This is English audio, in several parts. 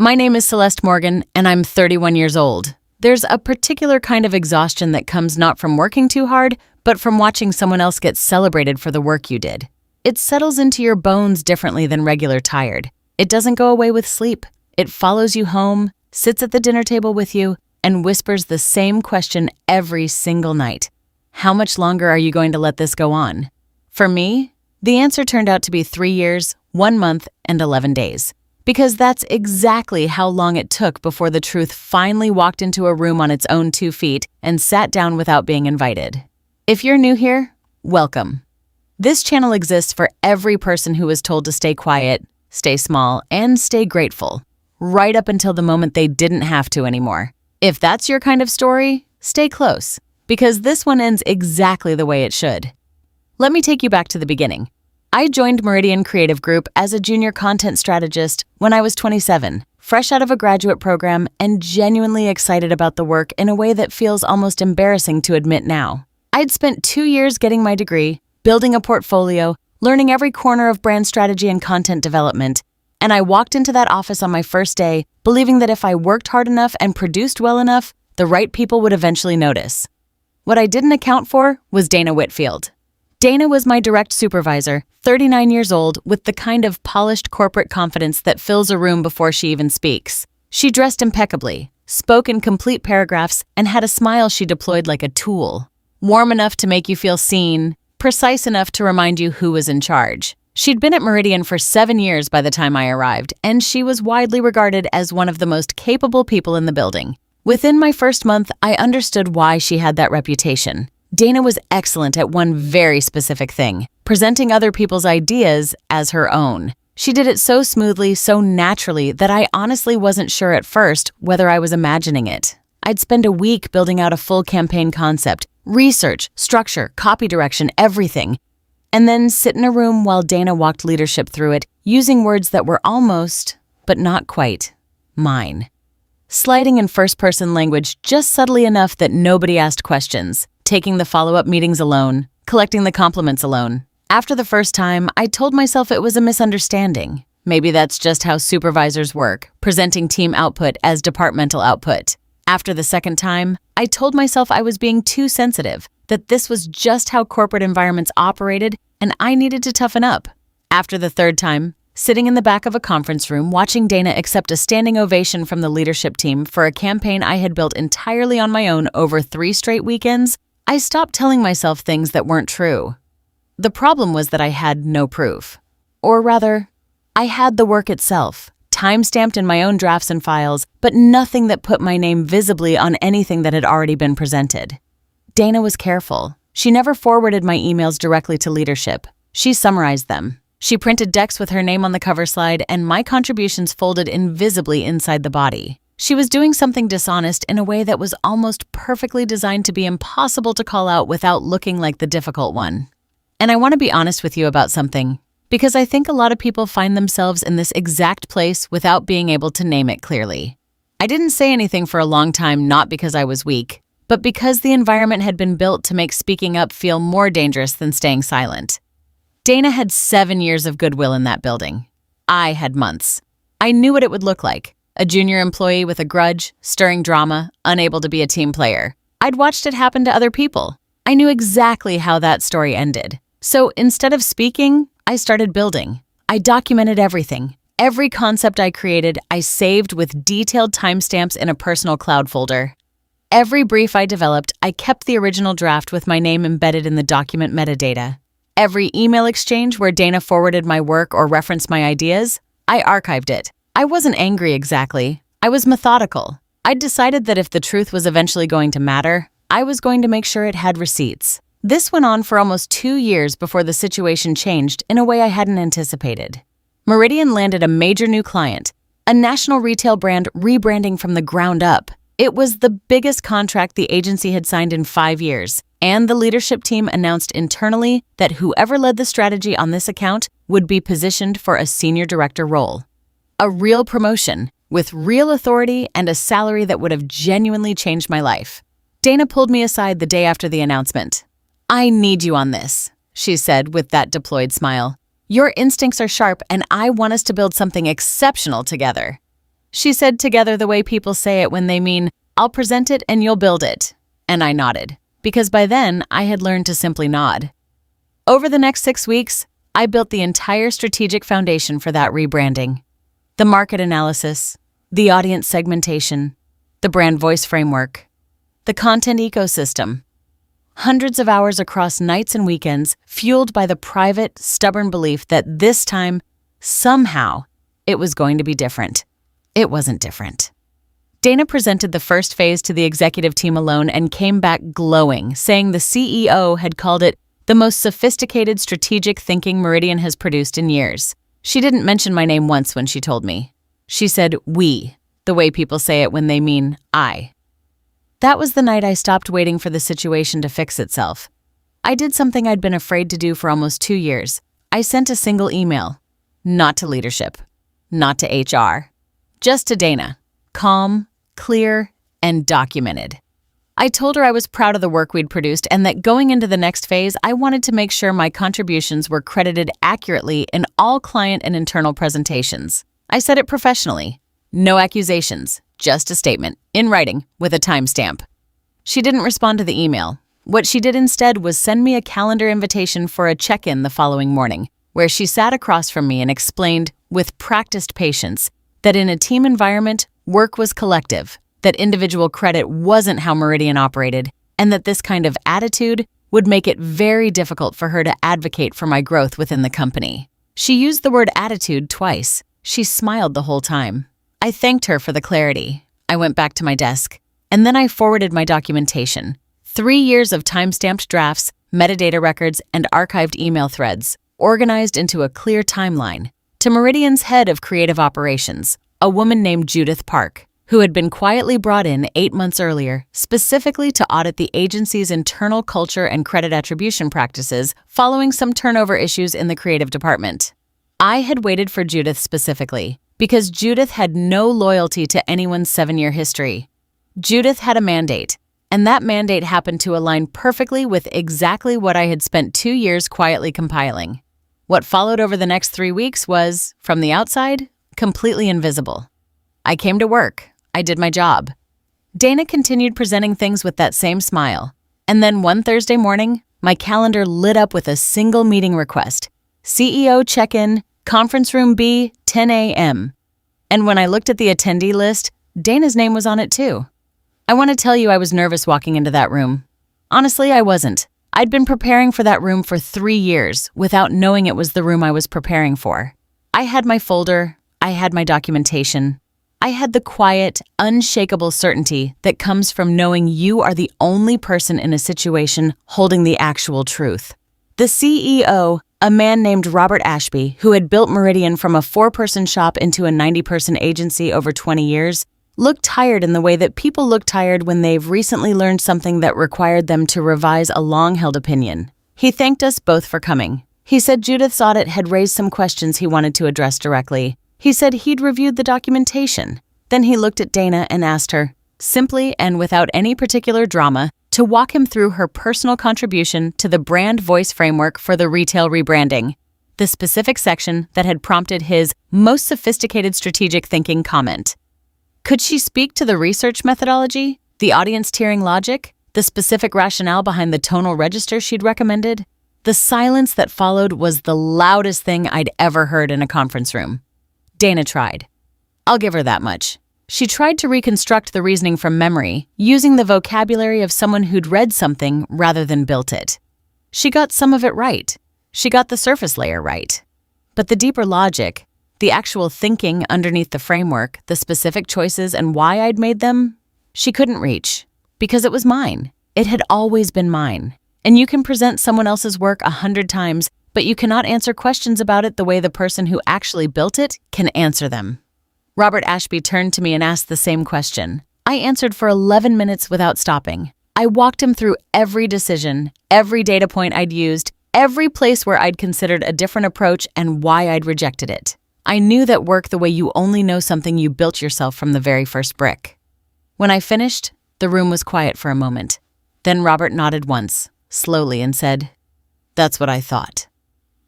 My name is Celeste Morgan, and I'm 31 years old. There's a particular kind of exhaustion that comes not from working too hard, but from watching someone else get celebrated for the work you did. It settles into your bones differently than regular tired. It doesn't go away with sleep. It follows you home, sits at the dinner table with you, and whispers the same question every single night. How much longer are you going to let this go on? For me, the answer turned out to be 3 years, 1 month, and 11 days. Because that's exactly how long it took before the truth finally walked into a room on its own 2 feet and sat down without being invited. If you're new here, welcome. This channel exists for every person who was told to stay quiet, stay small, and stay grateful, right up until the moment they didn't have to anymore. If that's your kind of story, stay close, because this one ends exactly the way it should. Let me take you back to the beginning. I joined Meridian Creative Group as a junior content strategist when I was 27, fresh out of a graduate program and genuinely excited about the work in a way that feels almost embarrassing to admit now. I'd spent 2 years getting my degree, building a portfolio, learning every corner of brand strategy and content development, and I walked into that office on my first day believing that if I worked hard enough and produced well enough, the right people would eventually notice. What I didn't account for was Dana Whitfield. Dana was my direct supervisor, 39 years old, with the kind of polished corporate confidence that fills a room before she even speaks. She dressed impeccably, spoke in complete paragraphs, and had a smile she deployed like a tool. Warm enough to make you feel seen, precise enough to remind you who was in charge. She'd been at Meridian for 7 years by the time I arrived, and she was widely regarded as one of the most capable people in the building. Within my first month, I understood why she had that reputation. Dana was excellent at one very specific thing, presenting other people's ideas as her own. She did it so smoothly, so naturally, that I honestly wasn't sure at first whether I was imagining it. I'd spend a week building out a full campaign concept, research, structure, copy direction, everything, and then sit in a room while Dana walked leadership through it, using words that were almost, but not quite, mine. Sliding in first-person language just subtly enough that nobody asked questions, taking the follow-up meetings alone, collecting the compliments alone. After the first time, I told myself it was a misunderstanding. Maybe that's just how supervisors work, presenting team output as departmental output. After the second time, I told myself I was being too sensitive, that this was just how corporate environments operated and I needed to toughen up. After the third time, sitting in the back of a conference room watching Dana accept a standing ovation from the leadership team for a campaign I had built entirely on my own over 3 straight weekends, I stopped telling myself things that weren't true. The problem was that I had no proof. Or rather, I had the work itself, time-stamped in my own drafts and files, but nothing that put my name visibly on anything that had already been presented. Dana was careful. She never forwarded my emails directly to leadership. She summarized them. She printed decks with her name on the cover slide and my contributions folded invisibly inside the body. She was doing something dishonest in a way that was almost perfectly designed to be impossible to call out without looking like the difficult one. And I want to be honest with you about something, because I think a lot of people find themselves in this exact place without being able to name it clearly. I didn't say anything for a long time, not because I was weak, but because the environment had been built to make speaking up feel more dangerous than staying silent. Dana had 7 years of goodwill in that building. I had months. I knew what it would look like. A junior employee with a grudge, stirring drama, unable to be a team player. I'd watched it happen to other people. I knew exactly how that story ended. So instead of speaking, I started building. I documented everything. Every concept I created, I saved with detailed timestamps in a personal cloud folder. Every brief I developed, I kept the original draft with my name embedded in the document metadata. Every email exchange where Dana forwarded my work or referenced my ideas, I archived it. I wasn't angry exactly. I was methodical. I'd decided that if the truth was eventually going to matter, I was going to make sure it had receipts. This went on for almost 2 years before the situation changed in a way I hadn't anticipated. Meridian landed a major new client, a national retail brand rebranding from the ground up. It was the biggest contract the agency had signed in 5 years, and the leadership team announced internally that whoever led the strategy on this account would be positioned for a senior director role. A real promotion, with real authority and a salary that would have genuinely changed my life. Dana pulled me aside the day after the announcement. "I need you on this," she said with that deployed smile. "Your instincts are sharp and I want us to build something exceptional together." She said together the way people say it when they mean, "I'll present it and you'll build it." And I nodded, because by then I had learned to simply nod. Over the next 6 weeks, I built the entire strategic foundation for that rebranding. The market analysis, the audience segmentation, the brand voice framework, the content ecosystem. Hundreds of hours across nights and weekends, fueled by the private, stubborn belief that this time, somehow, it was going to be different. It wasn't different. Dana presented the first phase to the executive team alone and came back glowing, saying the CEO had called it the most sophisticated strategic thinking Meridian has produced in years. She didn't mention my name once when she told me. She said "we," the way people say it when they mean "I." That was the night I stopped waiting for the situation to fix itself. I did something I'd been afraid to do for almost 2 years. I sent a single email. Not to leadership. Not to HR. Just to Dana. Calm, clear, and documented. I told her I was proud of the work we'd produced and that going into the next phase, I wanted to make sure my contributions were credited accurately in all client and internal presentations. I said it professionally. No accusations, just a statement, in writing, with a timestamp. She didn't respond to the email. What she did instead was send me a calendar invitation for a check-in the following morning, where she sat across from me and explained, with practiced patience, that in a team environment, work was collective, that individual credit wasn't how Meridian operated, and that this kind of attitude would make it very difficult for her to advocate for my growth within the company. She used the word attitude twice. She smiled the whole time. I thanked her for the clarity. I went back to my desk, and then I forwarded my documentation. 3 years of time-stamped drafts, metadata records, and archived email threads, organized into a clear timeline, to Meridian's head of creative operations, a woman named Judith Park, who had been quietly brought in 8 months earlier, specifically to audit the agency's internal culture and credit attribution practices following some turnover issues in the creative department. I had waited for Judith specifically, because Judith had no loyalty to anyone's 7-year history. Judith had a mandate, and that mandate happened to align perfectly with exactly what I had spent 2 years quietly compiling. What followed over the next 3 weeks was, from the outside, completely invisible. I came to work. I did my job. Dana continued presenting things with that same smile. And then one Thursday morning, my calendar lit up with a single meeting request. CEO check-in, conference room B, 10 a.m. And when I looked at the attendee list, Dana's name was on it too. I want to tell you I was nervous walking into that room. Honestly, I wasn't. I'd been preparing for that room for 3 years without knowing it was the room I was preparing for. I had my folder. I had my documentation. I had the quiet, unshakable certainty that comes from knowing you are the only person in a situation holding the actual truth. The CEO, a man named Robert Ashby, who had built Meridian from a 4-person shop into a 90-person agency over 20 years, looked tired in the way that people look tired when they've recently learned something that required them to revise a long-held opinion. He thanked us both for coming. He said Judith's audit had raised some questions he wanted to address directly. He said he'd reviewed the documentation. Then he looked at Dana and asked her, simply and without any particular drama, to walk him through her personal contribution to the brand voice framework for the retail rebranding, the specific section that had prompted his most sophisticated strategic thinking comment. Could she speak to the research methodology, the audience tiering logic, the specific rationale behind the tonal register she'd recommended? The silence that followed was the loudest thing I'd ever heard in a conference room. Dana tried. I'll give her that much. She tried to reconstruct the reasoning from memory, using the vocabulary of someone who'd read something rather than built it. She got some of it right. She got the surface layer right. But the deeper logic, the actual thinking underneath the framework, the specific choices and why I'd made them, she couldn't reach. Because it was mine. It had always been mine. And you can present someone else's work 100 times, but you cannot answer questions about it the way the person who actually built it can answer them. Robert Ashby turned to me and asked the same question. I answered for 11 minutes without stopping. I walked him through every decision, every data point I'd used, every place where I'd considered a different approach and why I'd rejected it. I knew that worked the way you only know something you built yourself from the very first brick. When I finished, the room was quiet for a moment. Then Robert nodded once, slowly, and said, "That's what I thought."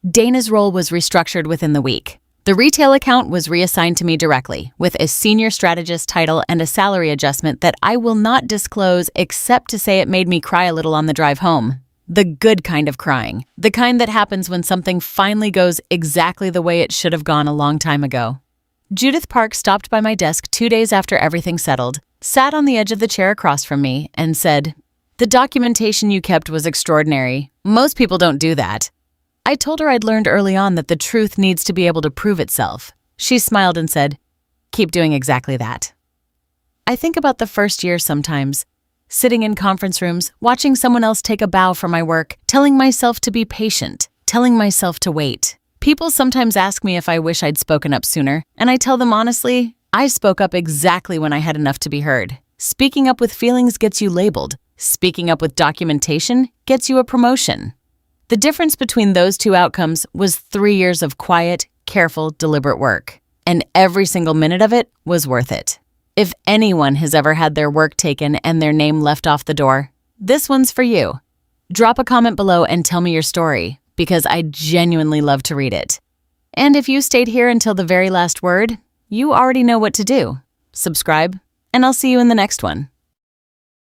Dana's role was restructured within the week. The retail account was reassigned to me directly, with a senior strategist title and a salary adjustment that I will not disclose except to say it made me cry a little on the drive home. The good kind of crying. The kind that happens when something finally goes exactly the way it should have gone a long time ago. Judith Park stopped by my desk 2 days after everything settled, sat on the edge of the chair across from me, and said, "The documentation you kept was extraordinary. Most people don't do that." I told her I'd learned early on that the truth needs to be able to prove itself. She smiled and said, "Keep doing exactly that." I think about the first year sometimes, sitting in conference rooms, watching someone else take a bow for my work, telling myself to be patient, telling myself to wait. People sometimes ask me if I wish I'd spoken up sooner, and I tell them honestly, I spoke up exactly when I had enough to be heard. Speaking up with feelings gets you labeled. Speaking up with documentation gets you a promotion. The difference between those two outcomes was 3 years of quiet, careful, deliberate work. And every single minute of it was worth it. If anyone has ever had their work taken and their name left off the door, this one's for you. Drop a comment below and tell me your story, because I genuinely love to read it. And if you stayed here until the very last word, you already know what to do. Subscribe, and I'll see you in the next one.